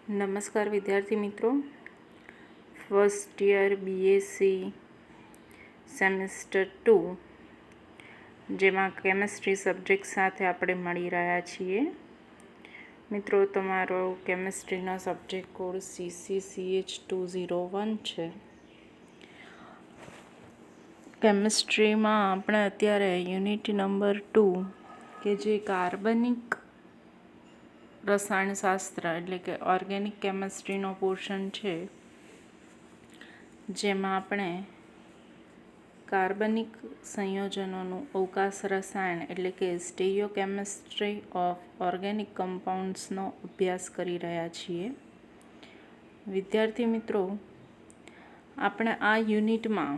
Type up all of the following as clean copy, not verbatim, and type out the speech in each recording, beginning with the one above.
નમસ્કાર વિદ્યાર્થી મિત્રો, ફર્સ્ટ યર બીએસસી સેમેસ્ટર 2 જેમાં કેમેસ્ટ્રી સબ્જેક્ટ સાથે આપણે મળી રહ્યા છીએ. મિત્રો, તમારો કેમેસ્ટ્રીનો સબ્જેક્ટ કોડ CCCH201 છે. કેમેસ્ટ્રીમાં આપણે અત્યારે યુનિટ નંબર 2 કે જે કાર્બનિક રસાયણશાસ્ત્ર એટલે કે ઓર્ગેનિક કેમેસ્ટ્રીનો પોર્શન છે, જેમાં આપણે કાર્બનિક સંયોજનોનું અવકાશ રસાયણ એટલે કે સ્ટીરિયોકેમેસ્ટ્રી ઓફ ઓર્ગેનિક કમ્પાઉન્ડ્સનો અભ્યાસ કરી રહ્યા છીએ. વિદ્યાર્થી મિત્રો, આપણે આ યુનિટમાં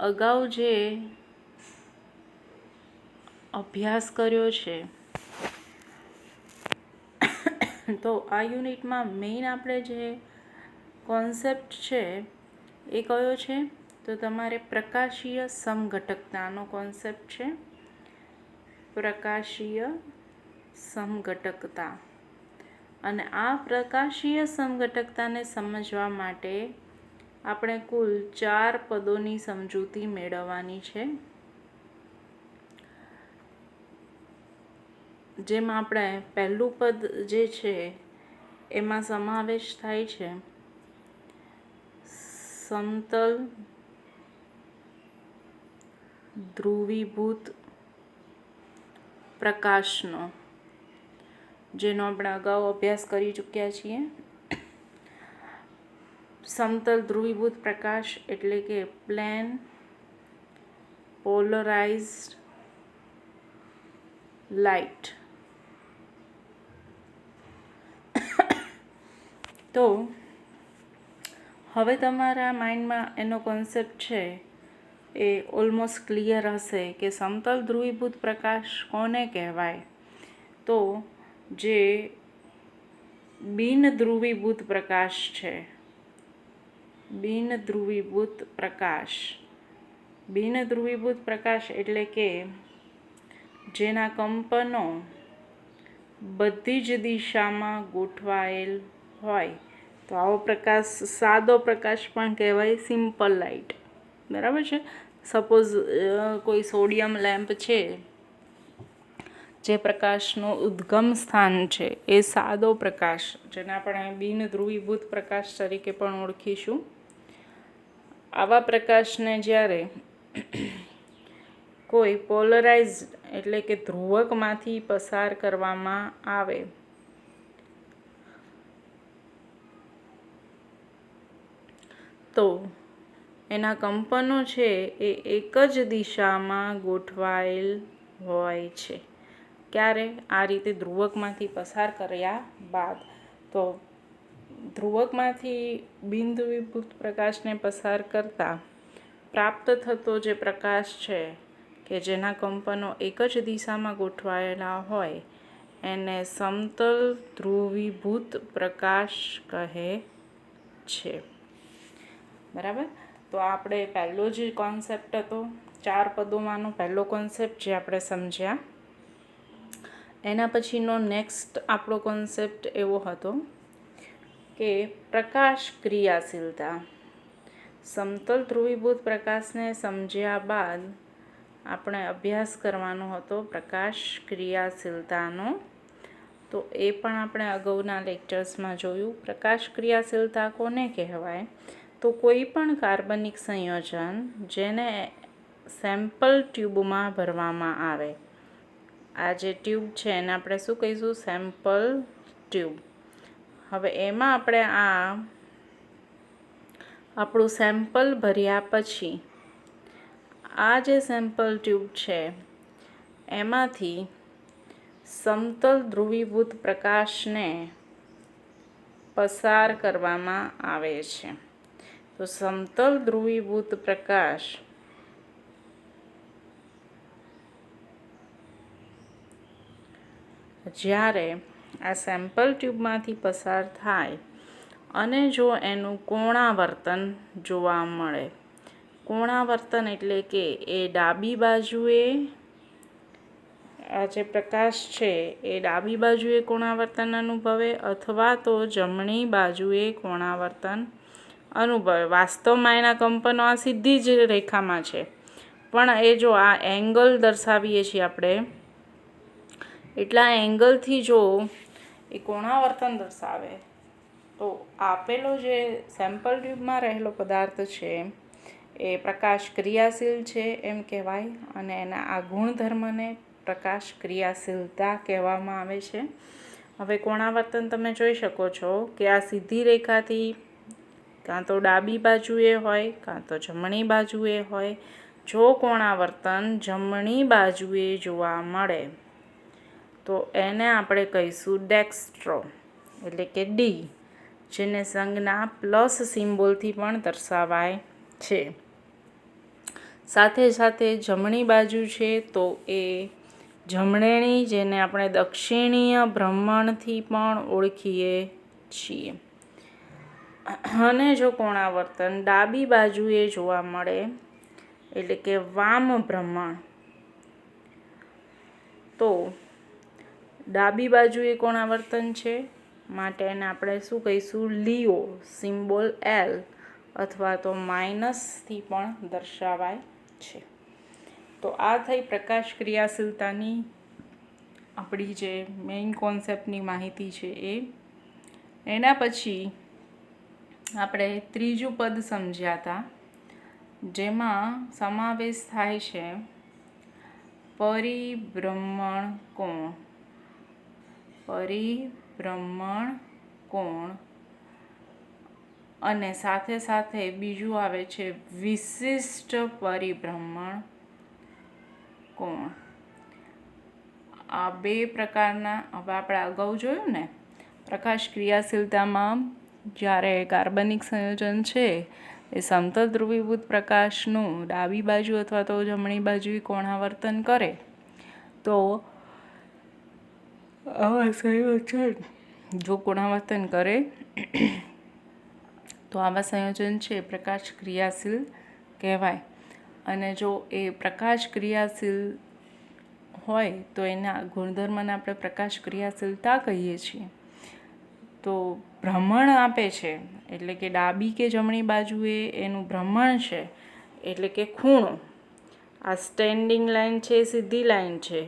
અગાઉ જે અભ્યાસ કર્યો છે, તો આ યુનિટમાં મેઇન આપણે જે કોન્સેપ્ટ છે એ કયો છે? તો તમારે પ્રકાશીય સમઘટકતાનો કોન્સેપ્ટ છે. પ્રકાશીય સમઘટકતા. અને આ પ્રકાશીય સમઘટકતાને સમજવા માટે આપણે કુલ 4 પદોની સમજૂતી મેળવવાની છે, જેમાં આપણે પહેલું પદ જે છે એમાં સમાવેશ થાય છે સમતલ ધ્રુવીભૂત પ્રકાશનો, જેનો આપણે અગાઉ અભ્યાસ કરી ચૂક્યા છીએ. સમતલ ધ્રુવીભૂત પ્રકાશ એટલે કે પ્લેન પોલરાઇઝ્ડ લાઇટ. તો હવે તમારા માઇન્ડમાં એનો કોન્સેપ્ટ છે એ ઓલમોસ્ટ ક્લિયર હશે કે સમતલ ધ્રુવીભૂત પ્રકાશ કોને કહેવાય. તો જે બિન ધ્રુવીભૂત પ્રકાશ છે, બિન ધ્રુવીભૂત પ્રકાશ. બિન ધ્રુવીભૂત પ્રકાશ એટલે કે જેના કંપનો બધી જ દિશામાં ગોઠવાયેલ હોય. તો આવો પ્રકાશ સાદો પ્રકાશ પણ કહેવાય, સિમ્પલ લાઇટ. બરાબર છે. સપોઝ કોઈ સોડિયમ લેમ્પ છે, જે પ્રકાશનું ઉદ્ગમ સ્થાન છે એ સાદો પ્રકાશ, જેને આપણે બિન ધ્રુવીભૂત પ્રકાશ તરીકે પણ ઓળખીશું. આવા પ્રકાશને જ્યારે કોઈ પોલરાઇઝ્ડ એટલે કે ધ્રુવકમાંથી પસાર કરવામાં આવે તો એના કંપનો છે એ એક જ દિશામાં ગોઠવાયેલ હોય છે. ક્યારે? આ રીતે ધ્રુવકમાંથી પસાર કર્યા બાદ. તો ધ્રુવકમાંથી બિન ધ્રુવીભૂત પ્રકાશને પસાર કરતા પ્રાપ્ત થતો જે પ્રકાશ છે કે જેના કંપનો એક જ દિશામાં ગોઠવાયેલા હોય, એને સમતલ ધ્રુવીભૂત પ્રકાશ કહે છે. બરાબર. તો આપણે પહેલો જે કોન્સેપ્ટ હતો 4 પદોમાંનો પહેલો કોન્સેપ્ટ જે આપણે સમજ્યા, એના પછીનો નેક્સ્ટ આપણો કોન્સેપ્ટ એવો હતો કે પ્રકાશ ક્રિયાશીલતા. સમતલ ધ્રુવીભૂત પ્રકાશને સમજ્યા બાદ આપણે અભ્યાસ કરવાનો હતો પ્રકાશ ક્રિયાશીલતાનો. તો એ પણ આપણે અગાઉના લેક્ચર્સમાં જોયું. પ્રકાશ ક્રિયાશીલતા કોને કહેવાય? તો કોઈ પણ કાર્બનિક સંયોજન જેને સેમ્પલ ટ્યુબમાં ભરવામાં આવે. આ જે ટ્યુબ છે એને આપણે શું કહીશું? Sample tube. હવે એમાં આપણે આપણું સેમ્પલ ભર્યા પછી આ જે સેમ્પલ ટ્યુબ છે એમાંથી સમતલ ધ્રુવીભૂત પ્રકાશને પસાર કરવામાં આવે છે. તો સમતલ ધ્રુવીભૂત પ્રકાશ જ્યારે આ સેમ્પલ ટ્યુબમાંથી પસાર થાય અને જો એનું કોણાવર્તન જોવા મળે. કોણાવર્તન એટલે કે એ ડાબી બાજુએ આ જે પ્રકાશ છે એ ડાબી બાજુએ કોણાવર્તન અનુભવે અથવા તો જમણી બાજુએ કોણાવર્તન અનુભવે. વાસ્તવમાં એના કંપનો આ સીધી જ રેખામાં છે, પણ એ જો આ એંગલ દર્શાવીએ છીએ આપણે, એટલા એંગલથી જો એ કોણાવર્તન દર્શાવે તો આપેલો જે સેમ્પલ ટ્યુબમાં રહેલો પદાર્થ છે એ પ્રકાશ ક્રિયાશીલ છે એમ કહેવાય, અને એના આ ગુણધર્મને પ્રકાશ ક્રિયાશીલતા કહેવામાં આવે છે. હવે કોણાવર્તન તમે જોઈ શકો છો કે આ સીધી રેખાથી કાં તો ડાબી બાજુએ હોય કાં તો જમણી બાજુએ હોય. જો કોણાવર્તન જમણી બાજુએ જોવા મળે તો એને આપણે કહીશું ડેક્સ્ટ્રો એટલે કે ડી, જેને સંજ્ઞા પ્લસ સિમ્બોલથી પણ દર્શાવાય છે. સાથે સાથે જમણી બાજુ છે તો એ જમણેણી, જેને આપણે દક્ષિણીય ભ્રમણથી પણ ઓળખીએ છીએ. અને જો કોણાવર્તન ડાબી બાજુએ જોવા મળે એટલે કે વામ ભ્રમણ, તો ડાબી બાજુએ કોણાવર્તન છે માટે એને આપણે શું કહીશું? લીઓ, સિમ્બોલ એલ અથવા તો માઇનસથી પણ દર્શાવાય છે. તો આ થઈ પ્રકાશ ક્રિયાશીલતાની આપણી જે મેઇન કોન્સેપ્ટની માહિતી છે એ. એના પછી આપણે ત્રીજું પદ સમજ્યા હતા, જેમાં સમાવેશ થાય છે પરિભ્રમણ કોણ. પરિભ્રમણ કોણ અને સાથે સાથે બીજું આવે છે વિશિષ્ટ પરિભ્રમણ કોણ. આ બે પ્રકારના, હવે આપણે અગાઉ જોયું ને પ્રકાશ ક્રિયાશીલતામાં જ્યારે કાર્બનિક સંયોજન છે એ સમતલ ધ્રુવીભૂત પ્રકાશનું ડાબી બાજુ અથવા તો જમણી બાજુએ કોણાવર્તન કરે તો આવા સંયોજન જો કોણાવર્તન કરે તો આવા સંયોજન છે પ્રકાશ ક્રિયાશીલ કહેવાય. અને જો એ પ્રકાશ ક્રિયાશીલ હોય તો એના ગુણધર્મને આપણે પ્રકાશ ક્રિયાશીલતા કહીએ છીએ. તો ભ્રમણ આપે છે એટલે કે ડાબી કે જમણી બાજુએ એનું ભ્રમણ છે એટલે કે ખૂણો. આ સ્ટેન્ડિંગ લાઈન છે, સીધી લાઈન છે.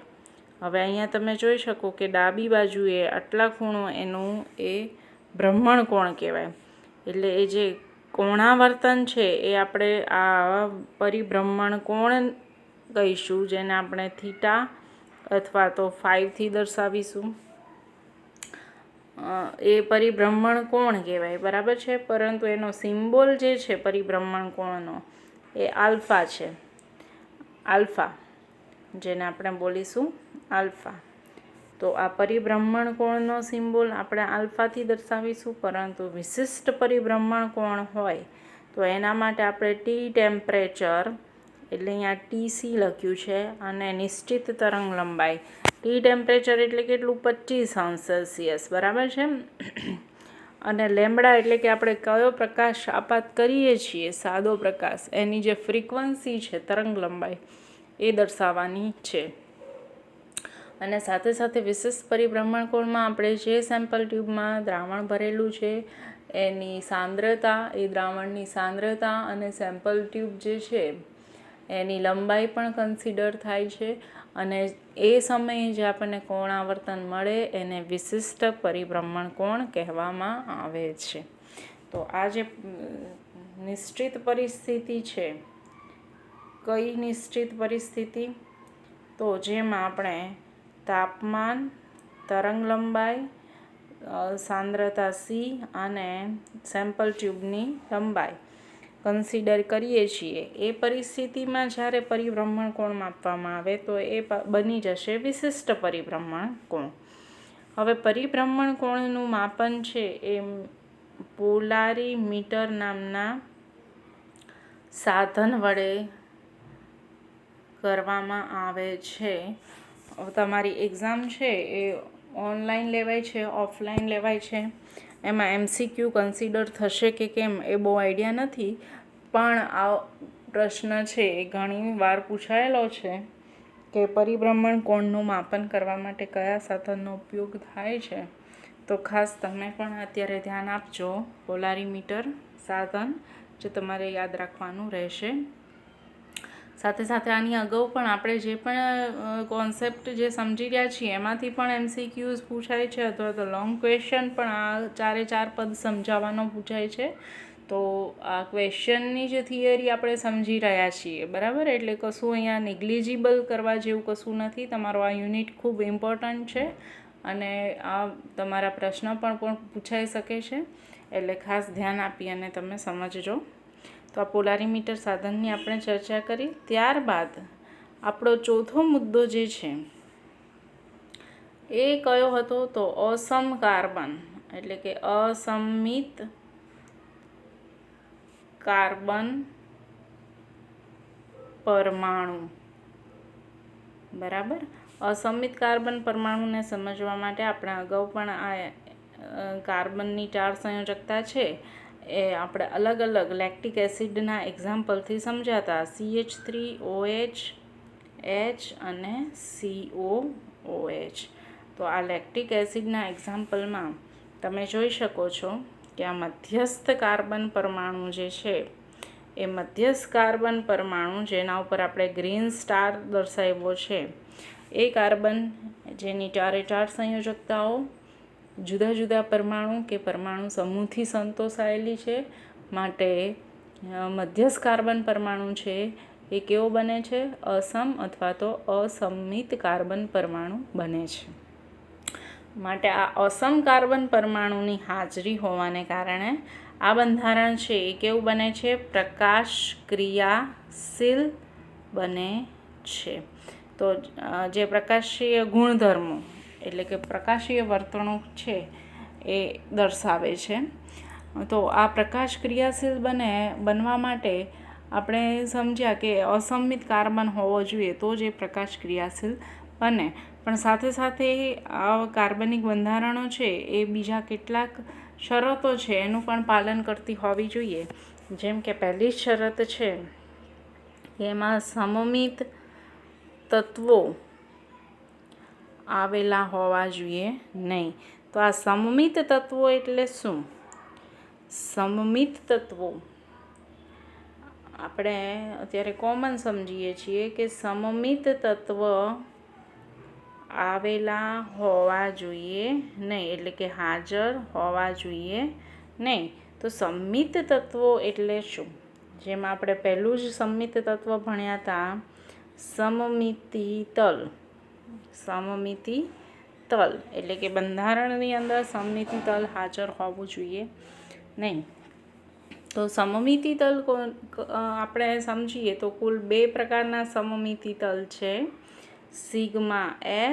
હવે અહીંયા તમે જોઈ શકો કે ડાબી બાજુએ આટલા ખૂણો એનું એ ભ્રમણ કોણ કહેવાય. એટલે એ જે કોણાવર્તન છે એ આપણે આ પરિભ્રમણ કોણ કહીશું, જેને આપણે થીટા અથવા તો 5થી દર્શાવીશું. એ પરિભ્રમણ કોણ કહેવાય, બરાબર છે. પરંતુ એનો સિમ્બોલ જે છે પરિભ્રમણ કોણનો એ આલ્ફા છે. આલ્ફા, જેને આપણે બોલીશું આલ્ફા. તો આ પરિભ્રમણ કોણનો સિમ્બોલ આપણે આલ્ફાથી દર્શાવીશું. પરંતુ વિશિષ્ટ પરિભ્રમણ કોણ હોય તો એના માટે આપણે ટી ટેમ્પરેચર એટલે અહીંયા ટીસી લખ્યું છે અને નિશ્ચિત તરંગ લંબાઈ. ટી ટેમ્પરેચર એટલે કેટલું? 25°C, બરાબર છે. અને લેમ્બડા એટલે કે આપણે કયો પ્રકાશ આપાત કરીએ છીએ, સાદો પ્રકાશ, એની જે ફ્રીક્વન્સી છે તરંગ લંબાઈ એ દર્શાવવાની છે. અને સાથે સાથે વિશિષ્ટ પરિભ્રમણ કોણમાં આપણે જે સેમ્પલ ટ્યુબમાં દ્રાવણ ભરેલું છે એની સાંદ્રતા, એ દ્રાવણની સાંદ્રતા અને સેમ્પલ ટ્યુબ જે છે એની લંબાઈ પણ કન્સિડર થાય છે. અને એ સમયે જે આપણને કોણાવર્તન મળે એને વિશિષ્ટ પરિભ્રમણ કોણ કહેવામાં આવે છે. તો આ જે નિશ્ચિત પરિસ્થિતિ છે, કઈ નિશ્ચિત પરિસ્થિતિ? તો જેમાં આપણે તાપમાન, તરંગ લંબાઈ, સાંદ્રતા સી અને સેમ્પલ ટ્યુબની લંબાઈ કન્સિડર કરીએ છીએ. એ પરિસ્થિતિમાં જ્યારે પરિભ્રમણ કોણ માપવામાં આવે તો એ બની જશે વિશિષ્ટ પરિભ્રમણ કોણ. હવે પરિભ્રમણ કોણનું માપન છે એ પોલારીમીટર નામના સાધન વડે કરવામાં આવે છે. તમારી એક્ઝામ છે એ ઓનલાઈન લેવાય છે, ઓફલાઈન લેવાય છે, એમાં MCQ કન્સિડર થશે કે કેમ એ બહુ આઈડિયા નથી, પણ આ પ્રશ્ન છે એ ઘણી વાર પૂછાયેલો છે કે પરિભ્રમણ કોણનું માપન કરવા માટે કયા સાધનનો ઉપયોગ થાય છે, તો ખાસ તમે પણ અત્યારે ધ્યાન આપજો. પોલારીમીટર સાધન જે તમારે યાદ રાખવાનું રહેશે. સાથે સાથે આની અગાઉ પણ આપણે જે પણ કોન્સેપ્ટ જે સમજી રહ્યા છીએ એમાંથી પણ MCQs પૂછાય છે, અથવા તો લોંગ ક્વેશ્ચન પણ આ 4 પદ સમજાવવાનો પૂછાય છે. તો આ ક્વેશ્ચનની જે થિયરી આપણે સમજી રહ્યા છીએ, બરાબર. એટલે કશું અહીંયા નેગ્લિજિબલ કરવા જેવું કશું નથી. તમારો આ યુનિટ ખૂબ ઇમ્પોર્ટન્ટ છે અને આ તમારા પ્રશ્ન પણ પૂછાઈ શકે છે. એટલે ખાસ ધ્યાન આપી અને તમે સમજજો. તો આ પોલારીમીટર સાધનની આપણે ચર્ચા કરી. ત્યારબાદ આપણો ચોથો મુદ્દો જે છે એ કયો હતો, તો અસમ કાર્બન, એટલે કે અસમિત કાર્બન પરમાણુ, બરાબર. અસમિત કાર્બન પરમાણુને સમજવા માટે આપણે અગાઉ પણ આ કાર્બનની 4 સંયોજકતા છે એ આપણે અલગ અલગ લેક્ટિક એસિડના એક્ઝામ્પલથી સમજાતા. CH3OH, H અને COOH. તો આ લેક્ટિક એસિડના એક્ઝામ્પલમાં તમે જોઈ શકો છો કે આ મધ્યસ્થ કાર્બન પરમાણુ જે છે એ મધ્યસ્થ કાર્બન પરમાણુ જેના ઉપર આપણે ગ્રીન સ્ટાર દર્શાવ્યો છે, એ કાર્બન જેની 4 સંયોજકતાઓ જુદા જુદા પરમાણુ કે પરમાણુ સમૂહથી સંતોષાયેલી છે, માટે મધ્યસ્થ કાર્બન પરમાણુ છે એ કેવો બને છે, અસમ અથવા તો અસમિત કાર્બન પરમાણુ બને છે. માટે આ અસમ કાર્બન પરમાણુની હાજરી હોવાને કારણે આ બંધારણ છે એ કેવું બને છે, પ્રકાશ ક્રિયાશીલ બને છે. તો જે પ્રકાશીય ગુણધર્મો એટલે કે પ્રકાશીય વર્તણૂક છે એ દર્શાવે છે. તો આ પ્રકાશ ક્રિયાશીલ બનવા માટે આપણે સમજ્યા કે અસમિત કાર્બન હોવો જોઈએ તો જ એ પ્રકાશ ક્રિયાશીલ બને. પણ સાથે સાથે આ કાર્બનિક બંધારણો છે એ બીજા કેટલાક શરતો છે એનું પણ પાલન કરતી હોવી જોઈએ. જેમ કે પહેલી શરત છે એમાં સમમિત તત્વો આવેલા હોવા જોઈએ નહીં. તો આ સમમિત તત્વો એટલે શું? સમમિત તત્વો આપણે અત્યારે કોમન સમજીએ છીએ કે સમમિત તત્વ આવેલા હોવા જોઈએ નહીં, એટલે કે હાજર હોવા જોઈએ નહીં. તો સમમિત તત્વો એટલે શું? જેમાં આપણે પહેલું જ સમમિત તત્વ ભણ્યા હતા, સમમિતિ તલ. સમમિતિ તલ એટલે કે બંધારણની અંદર સમમિતિ તલ હાજર હોવું જોઈએ નહીં. તો સમમિતિ તલ આપણે સમજીએ તો કુલ 2 પ્રકારના સમમિતિ તલ છે, સિગ્મા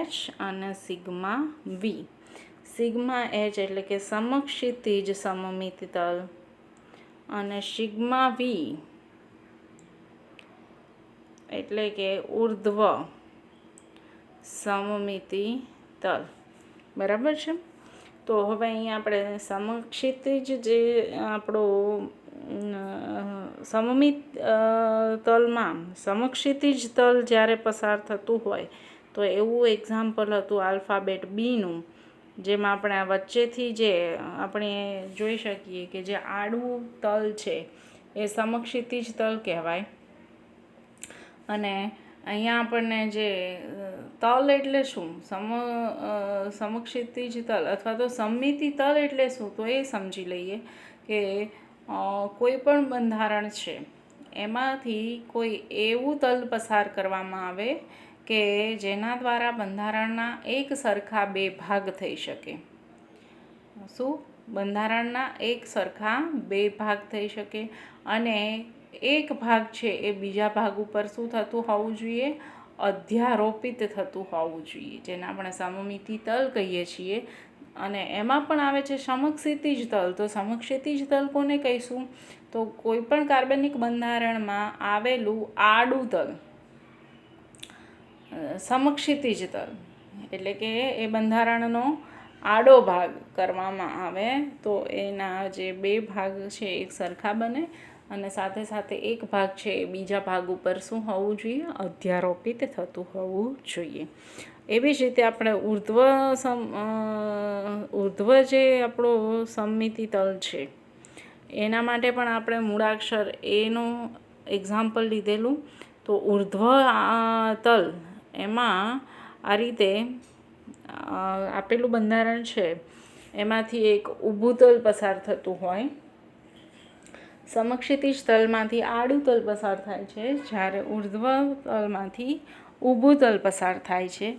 H અને સિગ્મા V. સિગ્મા H એટલે કે સમક્ષિતિજ સમમિતિ તલ અને સિગ્મા V એટલે કે ઉર્ધ્વ સમમિતિ તલ, બરાબર છે. તો હવે અહીંયા આપણે સમક્ષિતિજ જે આપણો સમમિત તલમાં સમક્ષિતિજ તલ જ્યારે પસાર થતું હોય તો એવું એક્ઝામ્પલ હતું આલ્ફાબેટ બીનું, જેમાં આપણે વચ્ચેથી જે આપણે જોઈ શકીએ કે જે આડું તલ છે એ સમક્ષિતિજ તલ કહેવાય. અને અહીંયા આપણને જે તલ એટલે શું, સમક્ષિતિજ તલ અથવા તો સમમિતિ તલ એટલે શું, તો એ સમજી લઈએ કે કોઈ પણ બંધારણ છે એમાંથી કોઈ એવું તલ પસાર કરવામાં આવે કે જેના દ્વારા બંધારણના એક સરખા 2 ભાગ થઈ શકે. શું? બંધારણના એક સરખા 2 ભાગ થઈ શકે અને એક ભાગ છે એ બીજા ભાગ ઉપર શું થતું હોવું જોઈએ, અધ્યારોપિત થતું હોવું જોઈએ, જેને આપણે સમમિતિ તલ કહીએ છીએ. અને એમાં પણ આવે છે સમક્ષિતિજ તલ. તો સમક્ષિતિજ તલ કોને કહીશું, તો કોઈ પણ કાર્બનિક બંધારણમાં આવેલું આડું તલ સમક્ષિતિજ તલ, એટલે કે એ બંધારણનો આડો ભાગ કરવામાં આવે તો એના જે 2 ભાગ છે એક સરખા બને અને સાથે સાથે એક ભાગ છે એ બીજા ભાગ ઉપર શું હોવું જોઈએ? અધ્યારોપિત થતું હોવું જોઈએ. એવી જ રીતે આપણે ઉર્ધ્વ જે આપણો સમમિતિ તલ છે એના માટે પણ આપણે મૂળાક્ષર એનું એક્ઝામ્પલ લીધેલું. તો ઉર્ધ્વ તલ એમાં આ રીતે આપેલું બંધારણ છે એમાંથી એક ઊભું તલ પસાર થતું હોય, સમક્ષિતિજ તલમાંથી આડું તલ પસાર થાય છે, જ્યારે ઉર્ધ્વ તલમાંથી ઊભું તલ પસાર થાય છે.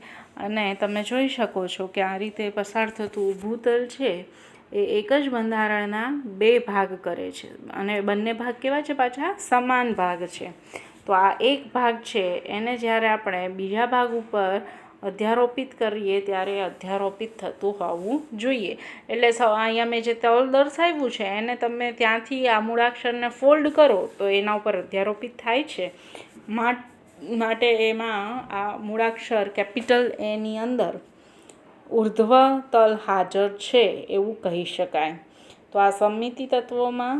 અને તમે જોઈ શકો છો કે આ રીતે પસાર થતું ઊભું તલ છે એ એક જ બંધારણના બે ભાગ કરે છે અને બંને ભાગ કેવા છે? પાછા સમાન ભાગ છે. તો આ એક ભાગ છે એને જ્યારે આપણે બીજા ભાગ ઉપર અધ્યારોપિત કરીએ ત્યારે અધ્યારોપિત થતું હોવું જોઈએ. એટલે અહીંયા મેં જે તલ દર્શાવ્યું છે એને તમે ત્યાંથી આ મૂળાક્ષરને ફોલ્ડ કરો તો એના ઉપર અધ્યારોપિત થાય છે. માટે એમાં આ મૂળાક્ષર કેપિટલ એની અંદર ઉર્ધ્વ તલ હાજર છે એવું કહી શકાય. તો આ સમમિતિ તત્વોમાં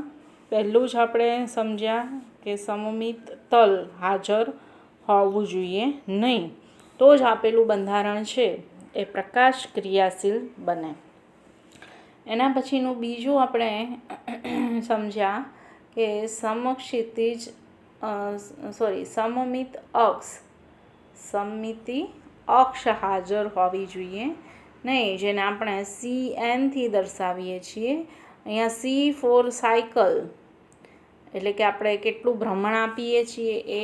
પહેલું જ આપણે સમજ્યા કે સમમિત તલ હાજર હોવું જોઈએ નહીં, તો જ આપેલું બંધારણ છે એ પ્રકાશ ક્રિયાશીલ બને. એના પછીનું બીજું આપણે સમજ્યા કે સમમિત અક્ષ હાજર હોવી જોઈએ નહીં, જેને આપણે CNથી દર્શાવીએ છીએ. અહીંયા C ફોર સાયકલ, એટલે કે આપણે કેટલું ભ્રમણ આપીએ છીએ એ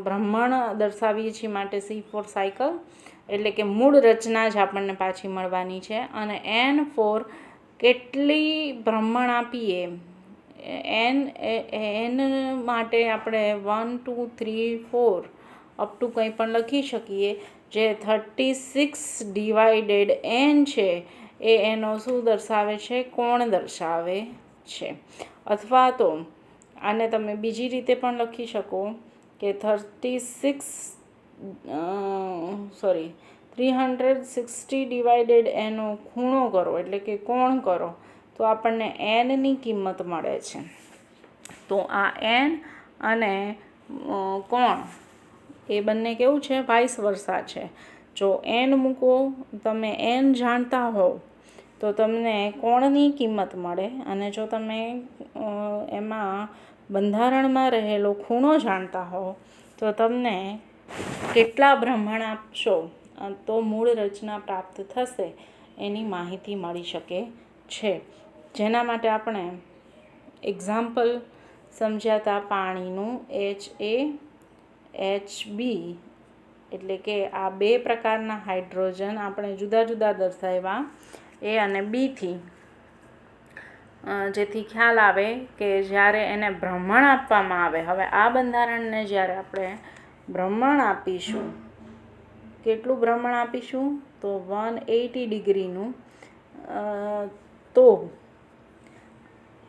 ભ્રમણ દર્શાવીએ છીએ માટે C ફોર સાયકલ, એટલે કે મૂળ રચના જ આપણને પાછી મળવાની છે. અને N ફોર કેટલી ભ્રમણ આપીએ, N માટે આપણે 1 2 3 4 અપ ટુ કંઈ પણ લખી શકીએ. જે 36/N છે એ એનો શું દર્શાવે છે? કોણ દર્શાવે છે. અથવા તો આને તમે બીજી રીતે પણ લખી શકો કે 360/N નો ખૂણો કરો, એટલે કે કોણ કરો, તો આપણને Nની કિંમત મળે છે. તો આ N અને કોણ એ બંને કેવું છે? વાઇસ વર્સા છે. જો N મૂકો, તમે N જાણતા હોવ તો તમને કોણની કિંમત મળે, અને જો તમે એમાં બંધારણમાં રહેલો ખૂણો જાણતા હોવ તો તમને કેટલા ભ્રમણ આપશો તો મૂળ રચના પ્રાપ્ત થશે એની માહિતી મળી શકે છે. જેના માટે આપણે એક્ઝામ્પલ સમજ્યા હતા પાણીનું HA HB, એટલે કે આ બે પ્રકારના હાઇડ્રોજન આપણે જુદા જુદા દર્શાવ્યા A અને Bથી, જેથી ખ્યાલ આવે કે જ્યારે એને ભ્રમણ આપવામાં આવે, હવે આ બંધારણને જ્યારે આપણે ભ્રમણ આપીશું, કેટલું ભ્રમણ આપીશું? તો 180 ડિગ્રીનું, તો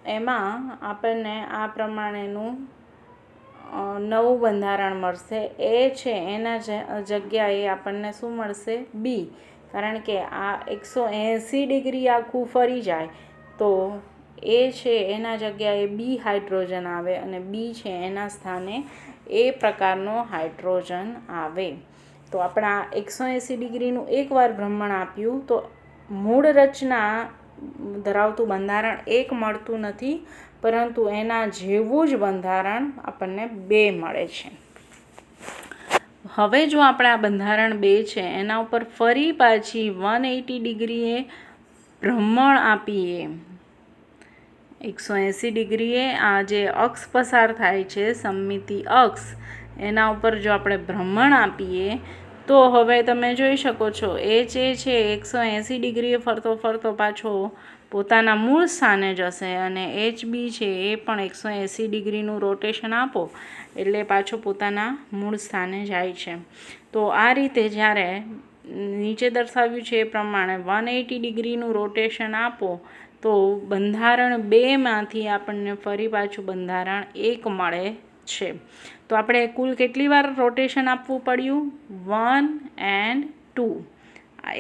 એમાં આપણને આ પ્રમાણેનું નવું બંધારણ મળશે. એ છે એના જગ્યાએ આપણને શું મળશે? બી. કારણ કે આ 180 ડિગ્રી આખું ફરી જાય તો એ છે એના જગ્યાએ બી હાઇડ્રોજન આવે અને બી છે એના સ્થાને એ પ્રકારનો હાઇડ્રોજન આવે. તો આપણા 180 ડિગ્રીનું એકવાર ભ્રમણ આપ્યું તો મૂળ રચના ધરાવતું બંધારણ એક મળતું નથી, પરંતુ એના જેવું જ બંધારણ આપણને બે મળે છે. હવે જો આપણે આ બંધારણ બે છે એના ઉપર ફરી પાછી 180 ડિગ્રીએ ભ્રમણ આપીએ, 180 ડિગ્રીએ આ જે અક્ષ પસાર થાય છે સમમિતિ અક્ષ, એના ઉપર જો આપણે ભ્રમણ આપીએ તો હવે તમે જોઈ શકો છો એ છે 180 ડિગ્રીએ ફરતો ફરતો પાછો પોતાના મૂળ સ્થાને જશે, અને HB છે એ પણ 180 ડિગ્રીનું રોટેશન આપો એટલે પાછો પોતાના મૂળ સ્થાને જાય છે. તો આ રીતે જ્યારે નીચે દર્શાવ્યું છે એ પ્રમાણે 180 ડિગ્રીનું રોટેશન આપો તો બંધારણ બેમાંથી આપણને ફરી પાછું બંધારણ એક મળે છે. તો આપણે કુલ કેટલી વાર રોટેશન આપવું પડ્યું? 1 and 2.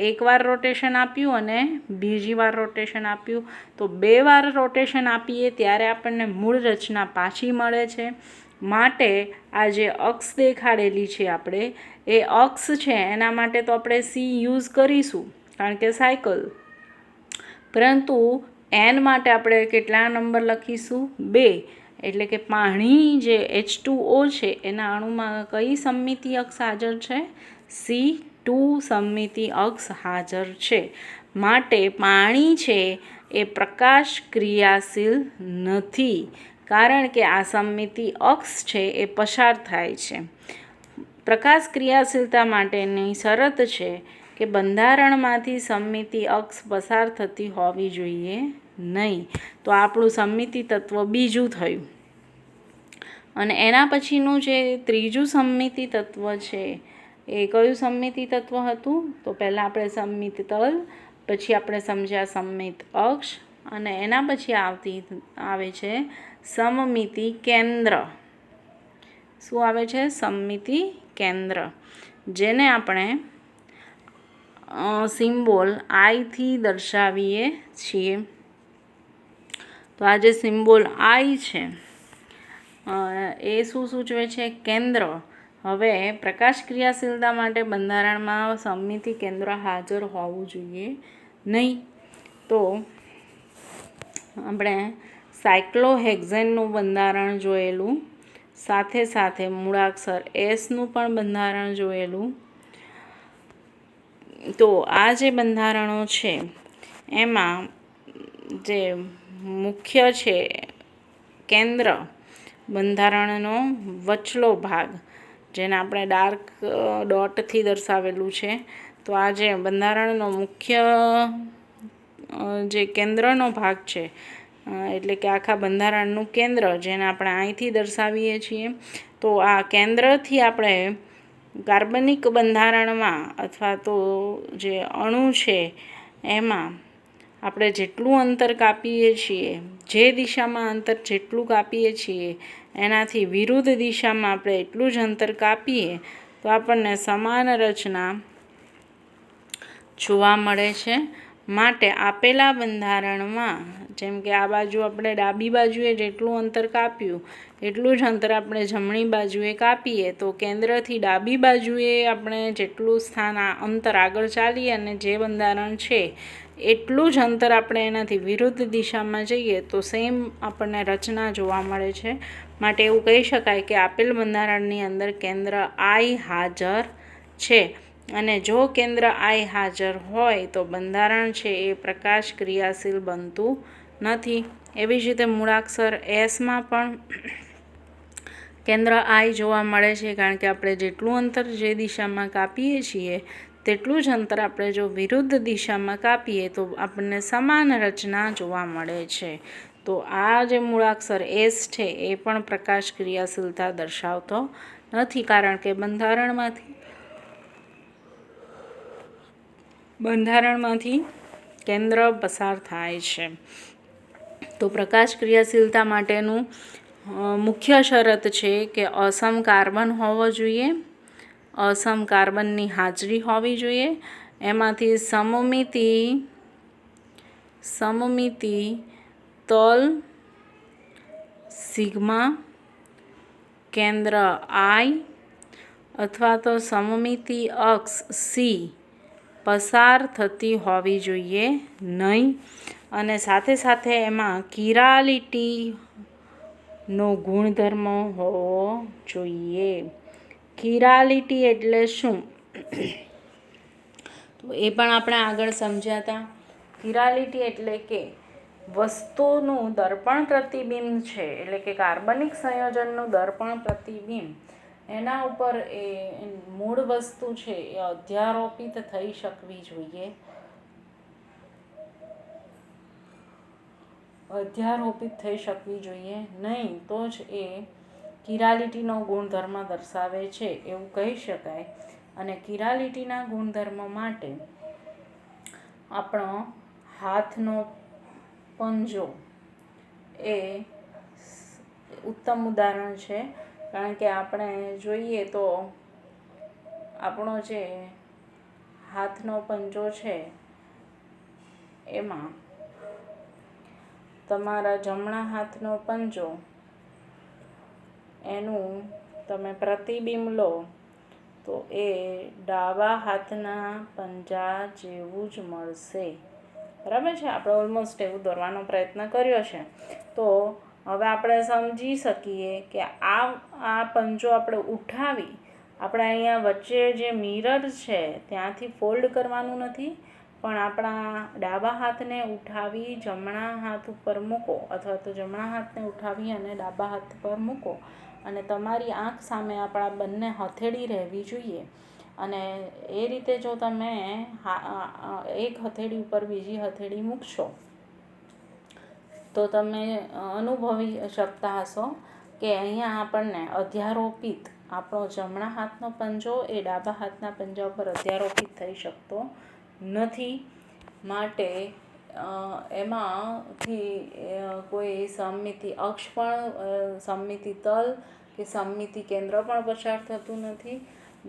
એકવાર રોટેશન આપ્યું અને બીજી વાર રોટેશન આપ્યું, તો 2 વાર રોટેશન આપીએ ત્યારે આપણને મૂળ રચના પાછી મળે છે. માટે આ જે અક્ષ દેખાડેલી છે આપણે, એ અક્ષ છે એના માટે તો આપણે સી યુઝ કરીશું કારણ કે સાયકલ, પરંતુ એન માટે આપણે કેટલા નંબર લખીશું? 2. એટલે કે પાણી જે H2O છે એના અણુમાં કઈ સમમિતિ અક્ષ હાજર છે? C2 સમમિતિ અક્ષ હાજર છે. માટે પાણી છે એ પ્રકાશ ક્રિયાશીલ નથી, કારણ કે આ સમમિતિ અક્ષ છે એ પસાર થાય છે. પ્રકાશ ક્રિયાશીલતા માટેની શરત છે કે બંધારણમાંથી સમમિતિ અક્ષ પસાર થતી હોવી જોઈએ નહીં. તો આપણું સમમિતિ તત્વ બીજું થયું. અને એના પછીનું જે ત્રીજું સમમિતિ તત્વ છે એ કયું સમમિતિ તત્વ હતું? તો પહેલાં આપણે સમમિત તલ, પછી આપણે સમજ્યા સમમિત અક્ષ, અને એના પછી આવે છે સમમિતિ કેન્દ્ર. શું આવે છે? સમમિતિ કેન્દ્ર, જેને આપણે સિમ્બોલ આઈથી દર્શાવીએ છીએ. તો આ જે સિમ્બોલ આઈ છે એ શું સૂચવે છે? કેન્દ્ર. હવે પ્રકાશ ક્રિયાશીલતા માટે બંધારણમાં સમમિતિ કેન્દ્ર હાજર હોવું જોઈએ નહીં. તો આપણે સાયક્લોહેક્ઝેનનું બંધારણ જોયેલું, સાથે સાથે મૂળાક્ષર એસનું પણ બંધારણ જોયેલું. તો આ જે બંધારણો છે એમાં જે મુખ્ય છે કેન્દ્ર, બંધારણનો વચલો ભાગ, જેને આપણે ડાર્ક ડોટથી દર્શાવેલું છે. તો આ જે બંધારણનો મુખ્ય જે કેન્દ્રનો ભાગ છે, એટલે કે આખા બંધારણનું કેન્દ્ર, જેને આપણે અહીંથી દર્શાવીએ છીએ. તો આ કેન્દ્રથી આપણે કાર્બનિક બંધારણમાં અથવા તો જે અણુ છે એમાં આપણે જેટલું અંતર કાપીએ છીએ, જે દિશામાં અંતર જેટલું કાપીએ છીએ એનાથી વિરુદ્ધ દિશામાં આપણે એટલું જ અંતર કાપીએ તો આપણને સમાન રચના જોવા મળે છે. માટે આપેલા બંધારણમાં, જેમ કે આ બાજુ આપણે ડાબી બાજુએ જેટલું અંતર કાપ્યું એટલું જ અંતર આપણે જમણી બાજુએ કાપીએ, તો કેન્દ્રથી ડાબી બાજુએ આપણે જેટલું અંતર આગળ ચાલીએ અને જે બંધારણ છે એટલું જ અંતર આપણે એનાથી વિરુદ્ધ દિશામાં જઈએ તો સેમ આપણને રચના જોવા મળે છે. માટે એવું કહી શકાય કે આપેલ બંધારણની અંદર કેન્દ્ર આઈ હાજર છે. અને જો કેન્દ્ર આઈ હાજર હોય તો બંધારણ છે એ પ્રકાશ ક્રિયાશીલ બનતું નથી. એવી જ રીતે મૂળાક્ષર એસમાં પણ કેન્દ્ર આઈ જોવા મળે છે, કારણ કે આપણે જેટલું અંતર જે દિશામાં કાપીએ છીએ તેટલું જ અંતર આપણે જો વિરુદ્ધ દિશામાં કાપીએ તો આપણને સમાન રચના જોવા મળે છે. તો આ જે મૂળાક્ષર એસ છે એ પણ પ્રકાશ ક્રિયાશીલતા દર્શાવતો નથી, કારણ કે બંધારણમાંથી કેન્દ્ર પસાર થાય છે. તો પ્રકાશ ક્રિયાશીલતા માટેનું મુખ્ય શરત છે કે અસમ કાર્બન હોવો જોઈએ, અસમ કાર્બનની હાજરી હોવી જોઈએ. એમાંથી સમમિતિ તલ સિગ્મા કેન્દ્ર આઈ અથવા તો સમમિતિ અક્ષ સી પસાર થતી હોવી જોઈએ નહીં. અને સાથે સાથે એમાં કિરાલિટીનો ગુણધર્મ હોવો જોઈએ. કિરાલિટી એટલે શું? તો એ પણ આપણે આગળ સમજ્યા હતા. કિરાલિટી એટલે કે વસ્તુનું દર્પણ પ્રતિબિંબ છે, એટલે કે કાર્બનિક સંયોજનનું દર્પણ પ્રતિબિંબ, એના ઉપર એ મૂળ વસ્તુ છે એ અધ્યારોપિત થઈ શકવી જોઈએ. અધ્યારોપિત થઈ શકવી જોઈએ નહીં, તો જ એ કિરાલિટીનો ગુણધર્મ દર્શાવે છે એવું કહી શકાય. અને કિરાલિટીના ગુણધર્મ માટે આપણો હાથનો પંજો એ ઉત્તમ ઉદાહરણ છે, કારણ કે આપણે જોઈએ તો આપણો જે હાથનો પંજો છે એમાં તમારા જમણા હાથનો પંજો એનું તમે પ્રતિબિંબ લો તો એ ડાબા હાથના પંજા જેવું જ મળશે. બરાબર છે. આપણે ઓલમોસ્ટ એવું દોરવાનો પ્રયત્ન કર્યો છે. તો હવે આપણે સમજી શકીએ કે આ પંજો આપણે ઉઠાવી આપણે અહીંયા વચ્ચે જે મિરર છે ત્યાંથી ફોલ્ડ કરવાનું નથી, પણ આપણા ડાબા હાથને ઉઠાવી જમણા હાથ ઉપર મૂકો, અથવા તો જમણા હાથને ઉઠાવી અને ડાબા હાથ પર મૂકો અને તમારી આંખ સામે આપણા બંને હથેળી રહેવી જોઈએ. અને એ રીતે જો તમે એક હથેળી ઉપર બીજી હથેળી મૂકશો તો તમે અનુભવી શકતા હશો કે અહીંયા આપણને અધ્યારોપિત આપણો જમણા હાથનો પંજો એ ડાબા હાથના પંજા ઉપર અધ્યારોપિત થઈ શકતો નથી. માટે એમાંથી કોઈ સમમિતિ અક્ષ પણ, સમમિતિ તલ કે સમમિતિ કેન્દ્ર પણ પસાર થતું નથી.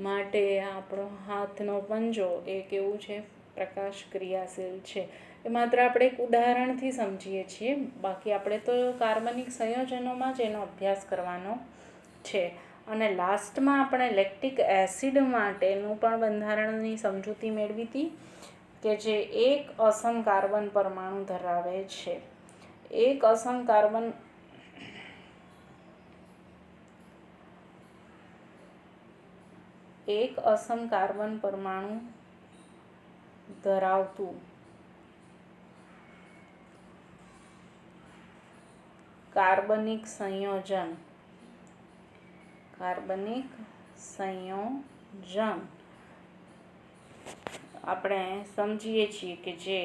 માટે આપણો હાથનો પંજો એ કેવું છે? પ્રકાશ ક્રિયાશીલ છે. એ માત્ર આપણે એક ઉદાહરણથી સમજીએ છીએ, બાકી આપણે તો કાર્બનિક સંયોજનોમાં જ એનો અભ્યાસ કરવાનો છે. અને લાસ્ટમાં આપણે લેક્ટિક એસિડ માટેનું પણ બંધારણની સમજૂતી મેળવી હતી કે જે એક અસમ કાર્બન પરમાણુ ધરાવે છે. એક અસમ કાર્બન પરમાણુ ધરાવતું કાર્બનિક સંયોજન આપણે સમજીએ છીએ કે જે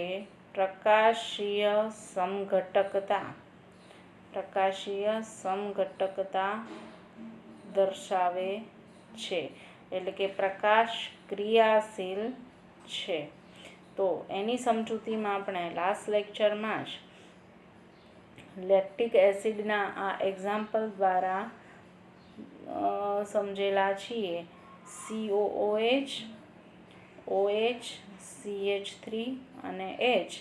પ્રકાશીય સમઘટકતા દર્શાવે છે, એટલે કે પ્રકાશ ક્રિયાશીલ છે. તો એની સમજૂતીમાં આપણે લાસ્ટ લેક્ચરમાં જ લેક્ટિક એસિડના આ એક્ઝામ્પલ દ્વારા સમજેલા છીએ. COOH, OH, CH3 અને H.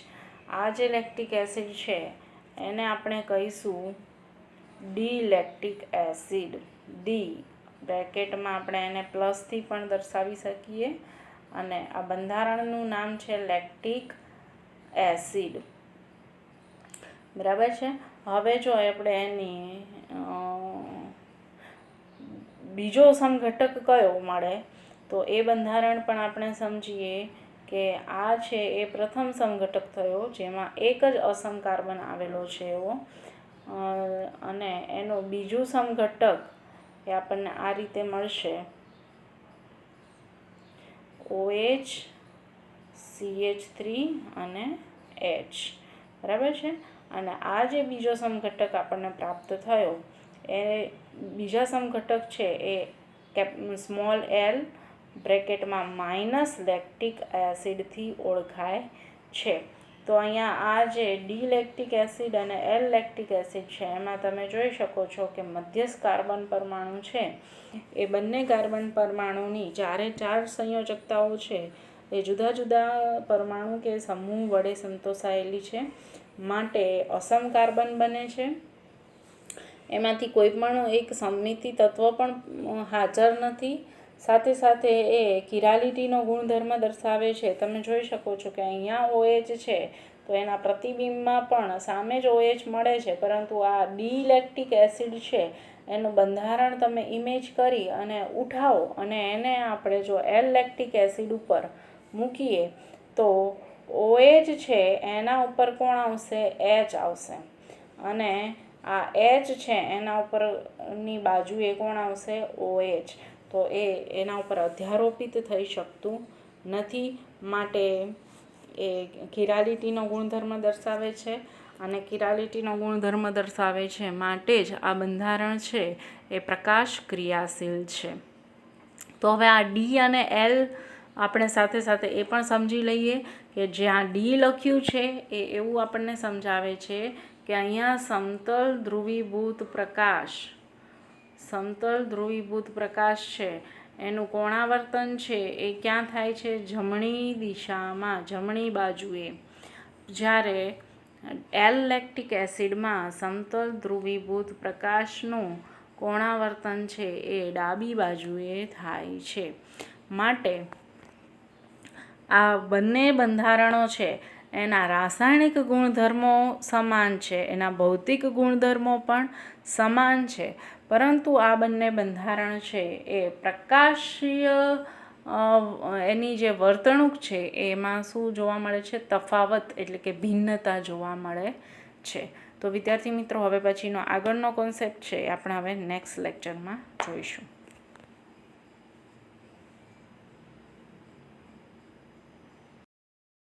આ જે લેક્ટિક એસિડ છે એને આપણે કહીશું ડી લેક્ટિક એસિડ. ડી બ્રેકેટમાં આપણે એને પ્લસથી પણ દર્શાવી શકીએ અને આ બંધારણનું નામ છે લેક્ટિક એસિડ. બરાબર છે. હવે જો આપણે એની બીજો સમઘટક કયો મળે તો એ બંધારણ પણ આપણે સમજીએ કે આ છે એ પ્રથમ સમઘટક થયો જેમાં એક જ અસમ કાર્બન આવેલો છે એવો, અને એનો બીજું સમઘટક એ આપણને આ રીતે મળશે OH, CH3 અને H. બરાબર છે. અને આ જે બીજો સમઘટક આપણને પ્રાપ્ત થયો એ બીજા સમઘટક છે એ સ્મોલ l બ્રેકેટમાં માઇનસ લેક્ટિક એસિડથી ઓળખાય છે. તો અહીંયા આ જે ડી લેક્ટિક એસિડ અને એલ લેક્ટિક એસિડ છે એમાં તમે જોઈ શકો છો કે મધ્યસ્થ કાર્બન પરમાણુ છે એ બંને કાર્બન પરમાણુની 4 સંયોજકતાઓ છે એ જુદા જુદા પરમાણુ કે સમૂહ વડે સંતોષાયેલી છે, માટે અસમ કાર્બન બને છે. એમાંથી કોઈ પણ એક સમમિતિ તત્વ પણ હાજર નથી. સાથે સાથે એ કિરાલિટીનો ગુણધર્મ દર્શાવે છે. તમે જોઈ શકો છો કે અહીંયા OH છે તો એના પ્રતિબિંબમાં પણ સામે જ OH મળે છે, પરંતુ આ ડી લેક્ટિક એસિડ છે એનું બંધારણ તમે ઇમેજ કરી અને ઉઠાવો અને એને આપણે જો એલ લેક્ટિક એસિડ ઉપર મૂકીએ તો OH છે એના ઉપર કોણ આવશે? H આવશે. અને આ H છે એના ઉપરની બાજુએ કોણ આવશે? OH. તો એના ઉપર અધ્યારોપિત થઈ શકતું નથી, માટે એ કિરાલિટીનો ગુણધર્મ દર્શાવે છે. અને કિરાલિટીનો ગુણધર્મ દર્શાવે છે માટે જ આ બંધારણ છે એ પ્રકાશ ક્રિયાશીલ છે. તો હવે આ ડી અને એલ આપણે સાથે સાથે એ પણ સમજી લઈએ કે જ્યાં ડી લખ્યું છે એ એવું આપણને સમજાવે છે કે અહીંયા સમતલ ધ્રુવીભૂત પ્રકાશ છે એનું કોણાવર્તન છે એ ક્યાં થાય છે? જમણી દિશામાં, જમણી બાજુએ. જ્યારે એલ-લેક્ટિક એસિડમાં સમતલ ધ્રુવીભૂત પ્રકાશનું કોણાવર્તન છે એ ડાબી બાજુએ થાય છે. માટે આ બંને બંધારણો છે એના રાસાયણિક ગુણધર્મો સમાન છે, એના ભૌતિક ગુણધર્મો પણ સમાન છે, પરંતુ આ બંને બંધારણ છે એ પ્રકાશીય એની જે વર્તણૂક છે એમાં શું જોવા મળે છે? તફાવત એટલે કે ભિન્નતા જોવા મળે છે. તો વિદ્યાર્થી મિત્રો, હવે પછીનો આગળનો કોન્સેપ્ટ છે એ આપણે હવે નેક્સ્ટ લેક્ચરમાં જોઈશું.